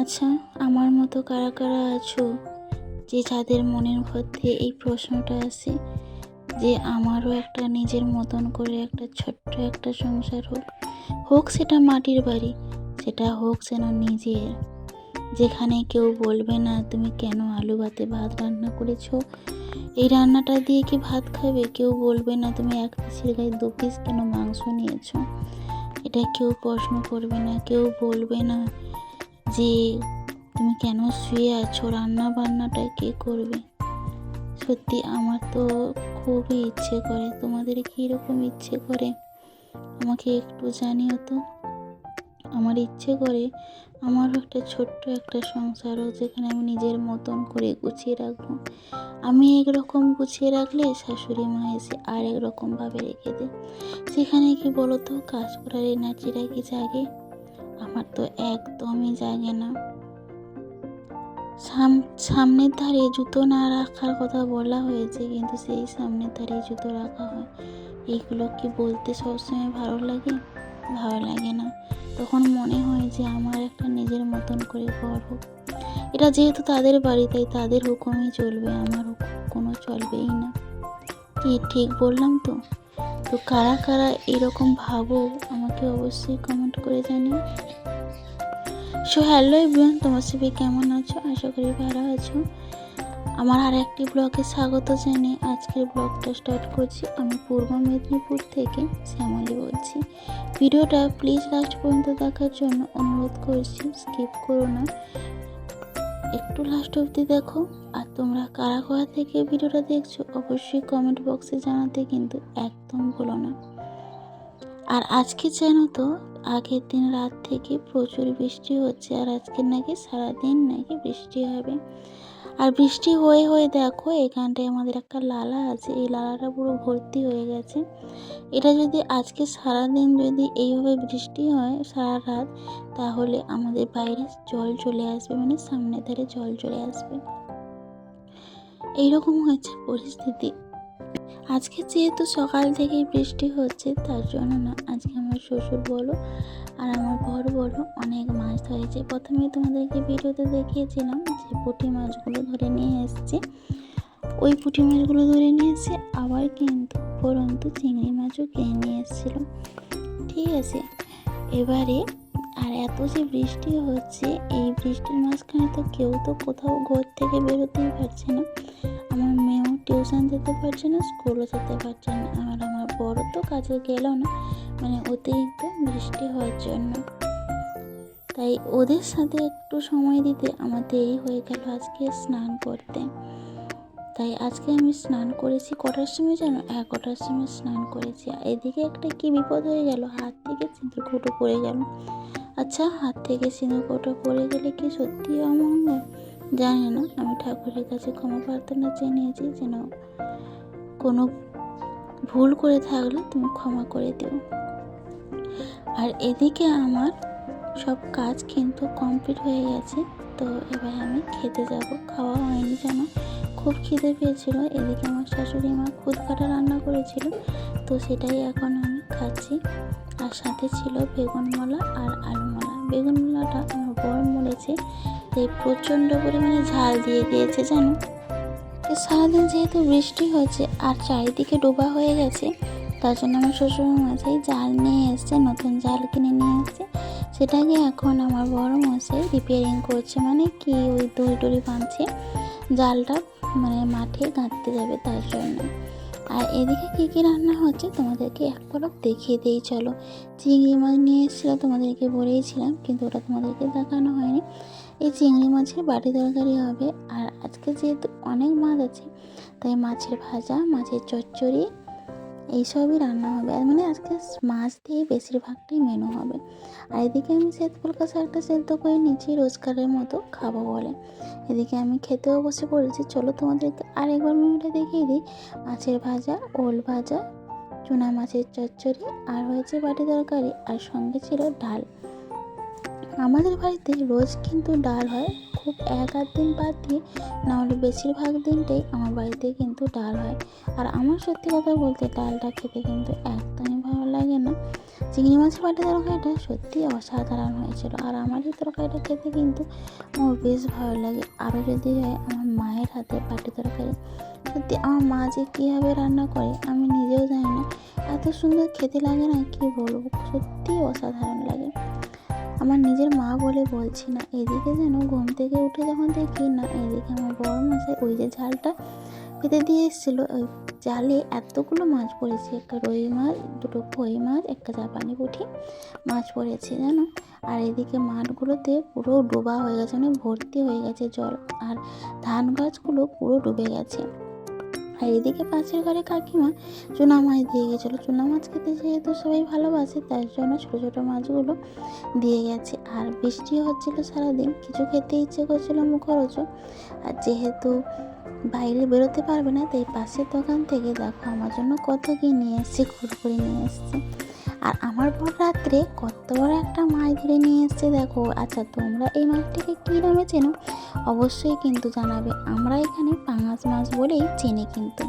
আচ্ছা, আমার মতো কারা কারা আছো যে যাদের মনের মধ্যে এই প্রশ্নটা আসে যে আমারও একটা নিজের মতন করে একটা ছোট্ট একটা সংসার হোক, হোক সেটা মাটির বাড়ি, সেটা হোক যেন নিজের, যেখানে কেউ বলবে না তুমি কেন আলু ভাতে ভাত রান্না করেছো, এই রান্নাটা দিয়ে কি ভাত খাবে, কেউ বলবে না তুমি এক পিসের গায়ে 2 পিস কেন মাংস নিয়েছো, এটা কেউ প্রশ্ন করবে না, কেউ বলবে না যে তুমি কেন শুয়ে আছো, রান্না বান্নাটা কে করবে। সত্যি আমার তো খুবই ইচ্ছে করে, তোমাদের কীরকম ইচ্ছে করে আমাকে একটু জানিও তো। আমার ইচ্ছে করে আমারও একটা ছোট্ট একটা সংসারও, যেখানে আমি নিজের মতন করে গুছিয়ে রাখবো। আমি একরকম গুছিয়ে রাখলে শাশুড়ি মা এসে আর একরকমভাবে রেখে দেয়। সেখানে কি বলো তো, কাজ করার এনার্জিটা কি জাগে? আমার তো একদমই জাগে না। সামনের ধারে জুতো না রাখার কথা বলা হয়েছে, কিন্তু সেই সামনের ধারে জুতো রাখা হয়। এইগুলো কি বলতে সবসময় ভালো লাগে? ভালো লাগে না। তখন মনে হয় যে আমার একটা নিজের মতন করে ঘর হোক। এটা যেহেতু তাদের বাড়ি, তাই তাদের হুকুমই চলবে, আমার হুকুম কোনো চলবেই না। কি ঠিক বললাম তো? তো কারা কারা এরকম ভাবো আমাকে অবশ্যই কমেন্ট করে জানিও। হ্যালো এভরিওয়ান, তোমার সবাই কেমন আছো? আশা করি ভালো আছো। আমার আর একটি ব্লগে স্বাগত জানিয়ে আজকের ব্লগটা স্টার্ট করছি। আমি পূর্ব মেদিনীপুর থেকে শ্যামলী বলছি। ভিডিওটা প্লিজ লাস্ট পর্যন্ত দেখার জন্য অনুরোধ করছি, স্কিপ করো না, একটু লাস্ট অবধি দেখো। আর তোমরা কারা কোথা থেকে ভিডিওটা দেখছো অবশ্যই কমেন্ট বক্সে জানাতে কিন্তু একদম ভুলো না। আর আজকে জানো তো, আগের দিন রাত থেকে প্রচুর বৃষ্টি হচ্ছে, আর আজকে নাকি সারাদিন নাকি বৃষ্টি হবে। আর বৃষ্টি হয়ে হয়ে দেখো এখানটায় আমাদের একটা লালা আছে, এই লালাটা পুরো ভর্তি হয়ে গেছে। এটা যদি আজকে সারাদিন যদি এইভাবে বৃষ্টি হয় সারা রাত, তাহলে আমাদের বাইরে জল চলে আসবে, মানে সামনের ধারে জল চলে আসবে। এইরকম হয়েছে পরিস্থিতি। আজকে যেহেতু সকাল থেকেই বৃষ্টি হচ্ছে, তার জন্য না আজকে আমার শ্বশুর বলো আর আমার বর বলো অনেক মাছ ধরেছে। প্রথমে তোমাদেরকে ভিডিওতে দেখিয়েছিলাম যে পুঁটি মাছগুলো ধরে নিয়ে এসছে, ওই পুঁটি মাছগুলো ধরে নিয়ে এসে আবার কিন্তু পরন্তু চিংড়ি মাছও কিনে নিয়ে এসেছিলো। ঠিক আছে, এবারে আর এত যে বৃষ্টি হচ্ছে, এই বৃষ্টির মাঝখানে তো কেউ তো কোথাও ঘর থেকে বেরোতেই পারছে না। আমার মেয়েও টিউশন যেতে পারছে না, স্কুলও যেতে পারছে না, আর আমার বড় তো কাজে গেল না, মানে অতিরিক্ত বৃষ্টি হওয়ার জন্য। তাই ওদের সাথে একটু সময় দিতে আমার দেরি হয়ে গেল আজকে স্নান করতে। তাই আজকে আমি স্নান করেছি কটার সময় জানো? 11টার সময় স্নান করেছি। আর এদিকে একটা কি বিপদ হয়ে গেল, হাত থেকে সিঁদুর কৌটো পড়ে গেল। আচ্ছা, হাত থেকে সিঁদুর কৌটো পড়ে গেলে কি সত্যি অমঙ্গল? জানি না, আমি ঠাকুরের কাছে ক্ষমা প্রার্থনা চেয়ে নিয়েছি যেন কোনো ভুল করে থাকলে তুমি ক্ষমা করে দিও। আর এদিকে আমার সব কাজ কিন্তু কমপ্লিট হয়ে গেছে। তো এবার আমি খেতে যাব, খাওয়া হয়নি জানো, খুব খিদে পেয়েছিল। এদিকে আমার শাশুড়ি মা খুদ কাটা রান্না করেছিল, তো সেটাই এখন আমি খাচ্ছি। আর সাথে ছিল বেগুন মলা আর আলু মলা। বেগুন মলাটা আমার বর মরেছে, তাই প্রচণ্ড পরিমাণে ঝাল দিয়ে দিয়েছে জানো। সারাদিন যেহেতু বৃষ্টি হচ্ছে আর চারিদিকে ডোবা হয়ে গেছে, তার জন্য আমার শ্বশুর মশাই জাল নিয়ে এসছে, নতুন জাল কিনে নিয়ে এসছে। সেটাকে এখন আমার বড় মশাই রিপেয়ারিং করছে, মানে কি ওই দড়ি টড়ি বাঁধছে, জালটা মানে মাঠে গাঁথতে যাবে তার জন্য। আর এদিকে কী কী রান্না হচ্ছে তোমাদেরকে এক পলক দেখিয়ে দিই চলো। চিংড়ি মাছ নিয়ে এসেছিলো, তোমাদেরকে বলেইছিলাম, কিন্তু ওটা তোমাদেরকে দেখানো হয়নি। এই চিংড়ি মাছের বাটি তরকারি হবে। আর আজকে যেহেতু অনেক মাছ আছে, তাই মাছের ভাজা, মাছের চচ্চড়ি এইসবই রান্না হবে। আর মানে আজকে মাছ দিয়েই বেশিরভাগটাই মেনু হবে। আর এদিকে আমি শ্বেতফুলকা শাকটা সেদ্ধ করে নিচ্ছি রোজকারের মতো খাবো বলে। এদিকে আমি খেতেও বসে পড়েছি। চলো তোমাদেরকে আরেকবার মেনুটা দেখিয়ে দিই। মাছের ভাজা, ওল ভাজা, চুনা মাছের চচ্চড়ি, আর হয়েছে বাটি তরকারি, আর সঙ্গে ছিল ডাল। আমাদের বাড়িতে রোজ কিন্তু ডাল হয়, খুব এক আধ দিন বাদ দিয়ে, নাহলে বেশিরভাগ দিনটাই আমার বাড়িতে কিন্তু ডাল হয়। আর আমার সত্যি কথা বলতে ডালটা খেতে কিন্তু একদমই ভালো লাগে না। চিংড়ি মাছের বাটি তরকারিটা সত্যি অসাধারণ হয়েছিল। আর আমার এই তরকারিটা খেতে কিন্তু আমার বেশ ভালো লাগে। আরও যদি হয় আমার মায়ের হাতে বাটি তরকারি, সত্যি আমার মা যে কীভাবে রান্না করে আমি নিজেও জানি না, এত সুন্দর খেতে লাগে না, কি বলবো, সত্যিই অসাধারণ লাগে। আমার নিজের মা বলে বলছি না, এদিকে যেন ঘুম থেকে উঠে যখন দেখি না, এদিকে আমার বড় মশাই ওই যে জালটা পেতে দিয়ে এসেছিলো, ওই জালে এতগুলো মাছ পড়েছে, একটা রুই মাছ, দুটো কই মাছ, একটা জাপানি পুঁটি মাছ পড়েছে জানো। আর এদিকে মাঠগুলোতে পুরো ডোবা হয়ে গেছে, মানে ভর্তি হয়ে গেছে জল, আর ধান গাছগুলো পুরো ডুবে গেছে। আর এদিকে পাশের ঘরে কাকিমা চুনা মাছ দিয়ে গেছিলো। চুনা মাছ খেতে যেহেতু সবাই ভালোবাসে, তার জন্য ছোটো ছোটো মাছগুলো দিয়ে গেছে। আর বৃষ্টি হচ্ছিলো সারাদিন, কিছু খেতে ইচ্ছে করছিলো মুখরোচক। আর যেহেতু বাইরে বেরোতে পারবে না, তাই পাশের দোকান থেকে দেখো আমার জন্য কত কি নিয়ে এসছে, কুরকুরি নিয়ে এসছে। আর আমার পর রাত্রে কত বড় একটা মাছ ধরে নিয়ে এসছে দেখো। আচ্ছা, তোমরা এই মাছটিকে কী নামে চেনো অবশ্যই কিন্তু জানাবে। আমরা এখানে পাঙাশ মাছ বলেই চিনি কিন্তু।